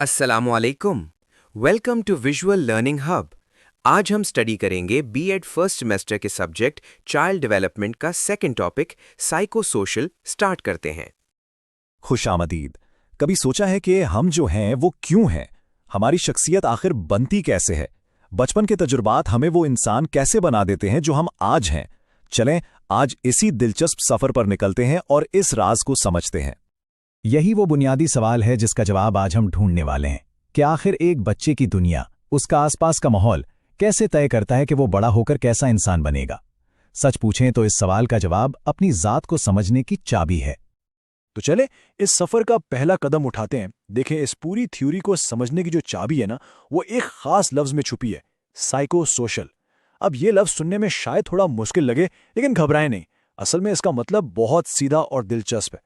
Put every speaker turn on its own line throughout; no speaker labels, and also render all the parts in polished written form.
अस्सलामुअलैकुम। Welcome to visual learning hub. आज हम स्टडी करेंगे बीएड फर्स्ट सेमेस्टर के सब्जेक्ट चाइल्ड डेवलपमेंट का second topic psycho social. Start करते हैं।
खुशामदीद। कभी सोचा है कि हम जो हैं वो क्यों हैं? हमारी शख्सियत आखिर बनती कैसे है? बचपन के तजुर्बात हमें वो इंसान कैसे बना देते हैं जो हम आज हैं? चलें आज इसी दिलचस्प सफर पर निकलते हैं और इस राज को समझते हैं। यही वो बुनियादी सवाल है जिसका जवाब आज हम ढूंढने वाले हैं कि आखिर एक बच्चे की दुनिया, उसका आसपास का माहौल कैसे तय करता है कि वो बड़ा होकर कैसा इंसान बनेगा। सच पूछें तो इस सवाल का जवाब अपनी जात को समझने की चाबी है।
तो चले इस सफर का पहला कदम उठाते हैं। देखें इस पूरी थ्योरी को समझने की जो चाबी है ना, वो एक खास लफ्ज में छुपी है, साइको सोशल। अब ये लफ्ज सुनने में शायद थोड़ा मुश्किल लगे, लेकिन घबराएं नहीं, असल में इसका मतलब बहुत सीधा और दिलचस्प है।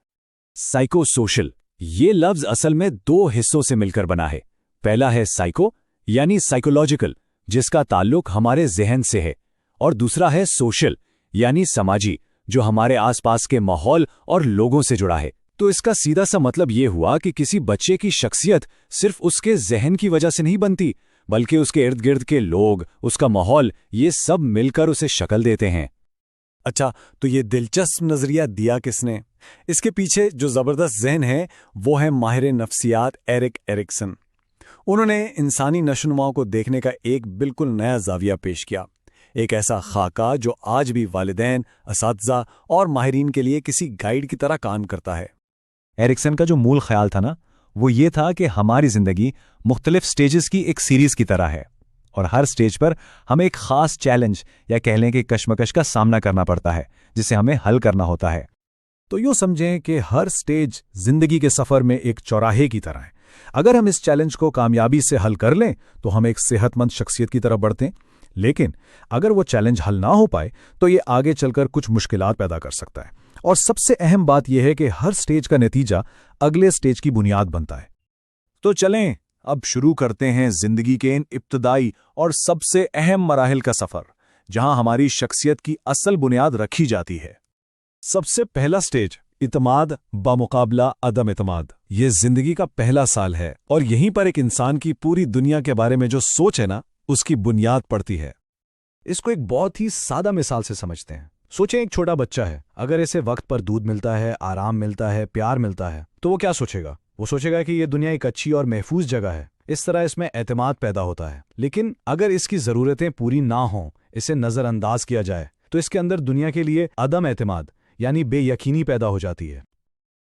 साइको सोशल ये लफ्ज असल में दो हिस्सों से मिलकर बना है। पहला है साइको यानी साइकोलॉजिकल, जिसका ताल्लुक हमारे जहन से है, और दूसरा है सोशल यानी समाजी, जो हमारे आसपास के माहौल और लोगों से जुड़ा है। तो इसका सीधा सा मतलब ये हुआ कि किसी बच्चे की शख्सियत सिर्फ उसके जहन की वजह से नहीं बनती, बल्कि उसके इर्द गिर्द के लोग, उसका माहौल, ये सब मिलकर उसे शक्ल देते हैं।
अच्छा, तो ये दिलचस्प नजरिया दिया किसने? इसके पीछे जो जबरदस्त ज़हन है वो है माहिर नफ्सियात एरिक एरिक्सन। उन्होंने इंसानी नशोनुमाओं को देखने का एक बिल्कुल नया जाविया पेश किया, एक ऐसा खाका जो आज भी वालिदैन, असातिज़ा और माहिरीन के लिए किसी गाइड की तरह काम करता है।
एरिक्सन का जो मूल ख्याल था ना, वो ये था कि हमारी जिंदगी मुख्तलिफ स्टेजेस की एक सीरीज की तरह है, और हर स्टेज पर हमें एक खास चैलेंज या कह लें कि कश्मकश का सामना करना पड़ता है, जिसे हमें हल करना होता है।
तो यूँ समझें कि हर स्टेज जिंदगी के सफ़र में एक चौराहे की तरह है। अगर हम इस चैलेंज को कामयाबी से हल कर लें तो हम एक सेहतमंद शख्सियत की तरफ बढ़ते हैं, लेकिन अगर वो चैलेंज हल ना हो पाए तो ये आगे चलकर कुछ मुश्किलात पैदा कर सकता है। और सबसे अहम बात यह है कि हर स्टेज का नतीजा अगले स्टेज की बुनियाद बनता है। तो चलें अब शुरू करते हैं जिंदगी के इन इब्तदाई और सबसे अहम मराहिल का सफ़र, जहां हमारी शख्सियत की असल बुनियाद रखी जाती है। सबसे पहला स्टेज इतमाद बामुकाबला अदम इतमाद। ये जिंदगी का पहला साल है और यहीं पर एक इंसान की पूरी दुनिया के बारे में जो सोच है ना, उसकी बुनियाद पड़ती है। इसको एक बहुत ही सादा मिसाल से समझते हैं। सोचें एक छोटा बच्चा है, अगर इसे वक्त पर दूध मिलता है, आराम मिलता है, प्यार मिलता है, तो वो क्या सोचेगा? वो सोचेगा कि ये दुनिया एक अच्छी और महफूज जगह है। इस तरह इसमें एतमाद पैदा होता है। लेकिन अगर इसकी ज़रूरतें पूरी ना हों, इसे नज़रअंदाज किया जाए, तो इसके अंदर दुनिया के लिए अदम एतमाद यानी बेयकीनी पैदा हो जाती है।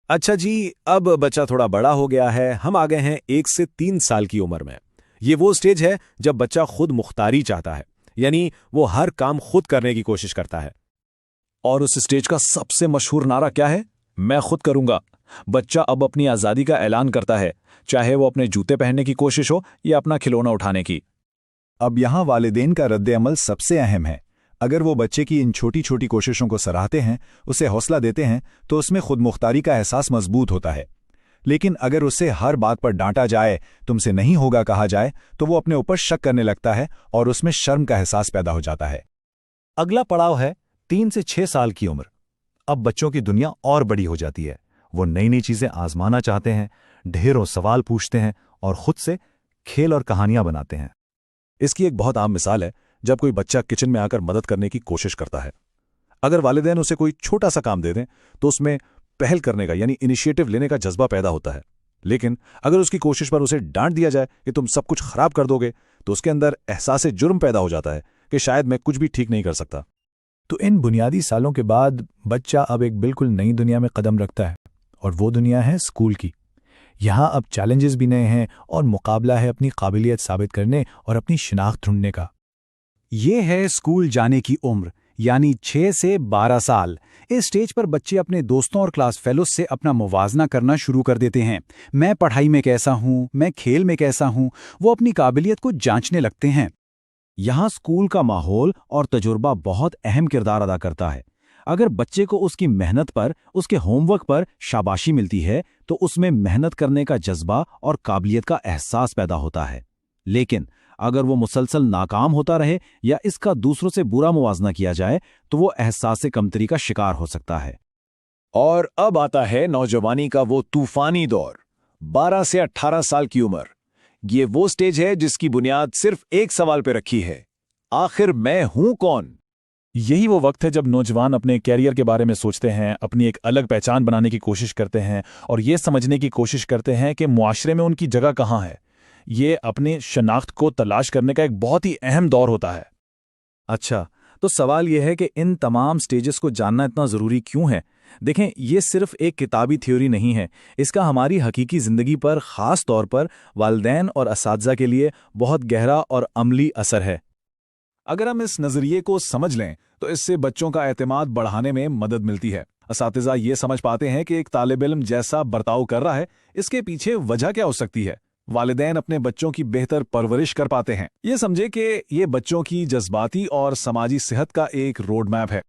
अच्छा जी, अब बच्चा थोड़ा बड़ा हो गया है, हम आ गए हैं 1 से 3 साल की उम्र में। ये वो स्टेज है जब बच्चा खुद मुख्तारी चाहता है, यानी वो हर काम खुद करने की कोशिश करता है।
और उस स्टेज का सबसे मशहूर नारा क्या है? मैं खुद करूंगा। बच्चा अब अपनी आज़ादी का ऐलान करता है, चाहे वो अपने जूते पहनने की कोशिश हो या अपना खिलौना उठाने की।
अब यहाँ वालिदैन का रद्द-ए-अमल सबसे अहम है। अगर वो बच्चे की इन छोटी छोटी कोशिशों को सराहते हैं, उसे हौसला देते हैं, तो उसमें खुद मुख्तारी का एहसास मजबूत होता है। लेकिन अगर उसे हर बात पर डांटा जाए, तुमसे नहीं होगा कहा जाए, तो वो अपने ऊपर शक करने लगता है और उसमें शर्म का एहसास पैदा हो जाता है।
अगला पड़ाव है 3 से 6 साल की उम्र। अब बच्चों की दुनिया और बड़ी हो जाती है। वो नई नई चीजें आजमाना चाहते हैं, ढेरों सवाल पूछते हैं और खुद से खेल और कहानियां बनाते हैं। इसकी एक बहुत आम मिसाल है जब कोई बच्चा किचन में आकर मदद करने की कोशिश करता है। अगर वालिदैन उसे कोई छोटा सा काम दे दें तो उसमें पहल करने का यानी इनिशिएटिव लेने का जज्बा पैदा होता है। लेकिन अगर उसकी कोशिश पर उसे डांट दिया जाए कि तुम सब कुछ खराब कर दोगे, तो उसके अंदर एहसास जुर्म पैदा हो जाता है कि शायद मैं कुछ भी ठीक नहीं कर सकता। तो इन बुनियादी सालों के बाद बच्चा अब एक बिल्कुल नई दुनिया में कदम रखता है, और वो दुनिया है स्कूल की। यहाँ अब चैलेंजेस भी नए हैं और मुकाबला है अपनी काबिलियत साबित करने और अपनी शिनाख्त ढूंढने का।
ये है स्कूल जाने की उम्र, यानी 6 से 12 साल। इस स्टेज पर बच्चे अपने दोस्तों और क्लास फेलोज से अपना मुवाजना करना शुरू कर देते हैं। मैं पढ़ाई में कैसा हूँ, मैं खेल में कैसा हूँ, वो अपनी काबिलियत को जांचने लगते हैं। यहाँ स्कूल का माहौल और तजुर्बा बहुत अहम किरदार अदा करता है। अगर बच्चे को उसकी मेहनत पर, उसके होमवर्क पर शाबाशी मिलती है, तो उसमें मेहनत करने का जज्बा और काबिलियत का एहसास पैदा होता है। लेकिन अगर वो मुसलसल नाकाम होता रहे या इसका दूसरों से बुरा मुवाजना किया जाए, तो वो एहसास कमतरी का शिकार हो सकता है।
और अब आता है नौजवानी का वो तूफानी दौर, 12 से 18 साल की उम्र।
ये वो स्टेज है जिसकी बुनियाद सिर्फ एक सवाल पे रखी है, आखिर मैं हूं कौन?
यही वो वक्त है जब नौजवान अपने कैरियर के बारे में सोचते हैं, अपनी एक अलग पहचान बनाने की कोशिश करते हैं और ये समझने की कोशिश करते हैं कि मुआशरे में उनकी जगह कहाँ है। ये अपनी शनाख्त को तलाश करने का एक बहुत ही अहम दौर होता है।
अच्छा, तो सवाल यह है कि इन तमाम स्टेजेस को जानना इतना ज़रूरी क्यों है? देखें, ये सिर्फ एक किताबी थ्योरी नहीं है, इसका हमारी हकीकी ज़िंदगी पर, ख़ास तौर पर वालिदैन और असातिज़ा के लिए बहुत गहरा और अमली असर है।
अगर हम इस नज़रिए को समझ लें तो इससे बच्चों का एतमाद बढ़ाने में मदद मिलती है। असातिज़ा ये समझ पाते हैं कि एक तालिब इल्म जैसा बर्ताव कर रहा है, इसके पीछे वजह क्या हो सकती है। वालिदैन अपने बच्चों की बेहतर परवरिश कर पाते हैं। ये समझे कि ये बच्चों की जज्बाती और समाजी सेहत का एक रोड मैप है।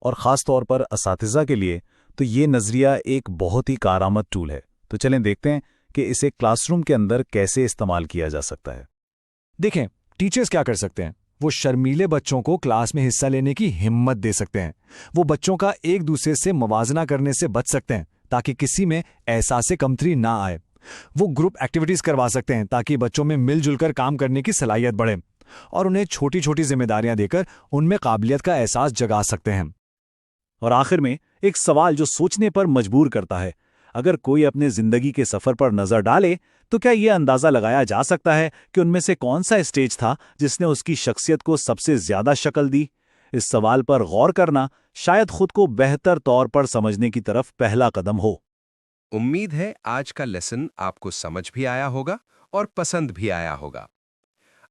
और ख़ास तौर पर असातिज़ा के लिए तो ये नज़रिया एक बहुत ही कारआमद टूल है। तो चलें देखते हैं कि इसे क्लासरूम के अंदर कैसे इस्तेमाल किया जा सकता है।
देखें, टीचर्स क्या कर सकते हैं। वो शर्मीले बच्चों को क्लास में हिस्सा लेने की हिम्मत दे सकते हैं। वो बच्चों का एक दूसरे से मवाजना करने से बच सकते हैं ताकि किसी में एहसास कमतरी ना आए। वो ग्रुप एक्टिविटीज़ करवा सकते हैं ताकि बच्चों में मिलजुल कर काम करने की सलाहियत बढ़े और उन्हें छोटी छोटी जिम्मेदारियां देकर उनमें काबिलियत का एहसास जगा सकते हैं।
और आखिर में एक सवाल जो सोचने पर मजबूर करता है, अगर कोई अपने ज़िंदगी के सफ़र पर नज़र डाले तो क्या ये अंदाज़ा लगाया जा सकता है कि उनमें से कौन सा स्टेज था जिसने उसकी शख्सियत को सबसे ज़्यादा शक्ल दी? इस सवाल पर गौर करना शायद खुद को बेहतर तौर पर समझने की तरफ पहला कदम हो।
उम्मीद है आज का लेसन आपको समझ भी आया होगा और पसंद भी आया होगा।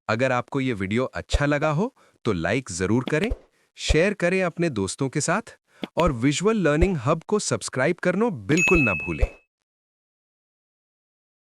अगर आपको ये वीडियो अच्छा लगा हो तो लाइक ज़रूर करें, शेयर करें अपने दोस्तों के साथ और विजुअल लर्निंग हब को सब्सक्राइब करना बिल्कुल ना भूलें।